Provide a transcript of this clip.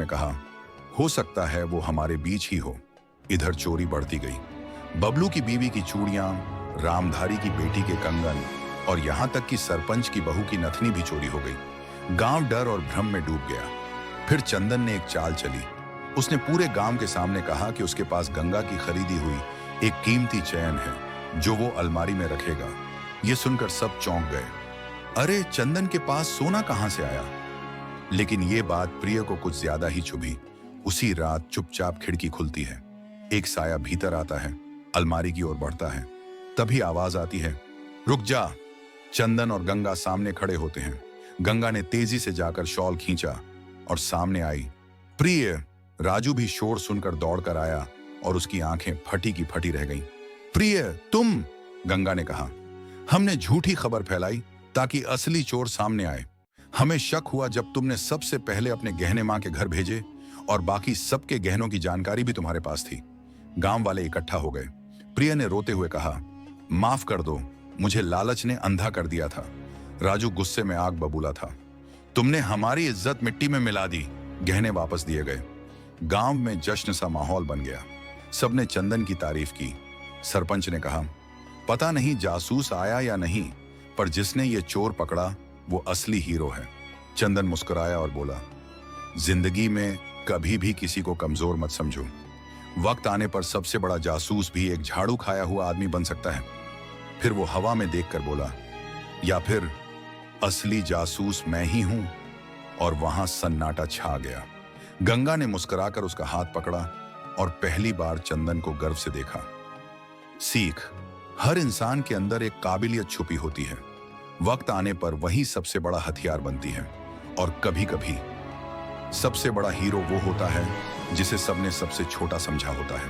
में कहा, हो सकता है वो हमारे बीच ही हो। इधर चोरी बढ़ती गई। बबलू की बीवी की चूड़ियां, रामधारी की बेटी के कंगन और यहां तक कि सरपंच की बहू की नथनी भी चोरी हो गई। गांव डर और भ्रम में डूब गया। फिर चंदन ने एक चाल चली। उसने पूरे गांव के सामने कहा कि उसके पास गंगा की खरीदी हुई एक कीमती चैन है जो वो अलमारी में रखेगा। ये सुनकर सब चौंक गए। अरे, चंदन के पास सोना कहां से आया? लेकिन ये बात प्रिय को कुछ ज्यादा ही चुभी। उसी रात चुपचाप खिड़की खुलती है। एक साया भीतर आता है, अलमारी की ओर बढ़ता है। तभी आवाज आती है, रुक जा। चंदन और गंगा सामने खड़े होते हैं। गंगा ने तेजी से जाकर शॉल खींचा और सामने आई। प्रिय। राजू भी शोर सुनकर दौड़कर आया और उसकी आंखें फटी की फटी रह गईं। प्रिय, तुम? गंगा ने कहा, हमने झूठी खबर फैलाई ताकि असली चोर सामने आए। हमें शक हुआ जब तुमने सबसे पहले अपने गहने मां के घर भेजे और बाकी सबके गहनों की जानकारी भी तुम्हारे पास थी। गांव वाले इकट्ठा हो गए। प्रिय ने रोते हुए कहा, माफ कर दो, मुझे लालच ने अंधा कर दिया था। राजू गुस्से में आग बबूला था। तुमने हमारी इज्जत मिट्टी में मिला दी। गहने वापस दिए गए। गांव में जश्न सा माहौल बन गया। सबने चंदन की तारीफ की। सरपंच ने कहा, पता नहीं जासूस आया या नहीं, पर जिसने ये चोर पकड़ा वो असली हीरो है। चंदन मुस्कुराया और बोला, जिंदगी में कभी भी किसी को कमजोर मत समझो। वक्त आने पर सबसे बड़ा जासूस भी एक झाड़ू खाया हुआ आदमी बन सकता है। फिर वो हवा में देखकर बोला, या फिर असली जासूस मैं ही हूं। और वहां सन्नाटा छा गया। गंगा ने मुस्कुराकर उसका हाथ पकड़ा और पहली बार चंदन को गर्व से देखा। सीख, हर इंसान के अंदर एक काबिलियत छुपी होती है। वक्त आने पर वही सबसे बड़ा हथियार बनती है। और कभी कभी सबसे बड़ा हीरो वो होता है जिसे सबने सबसे छोटा समझा होता है।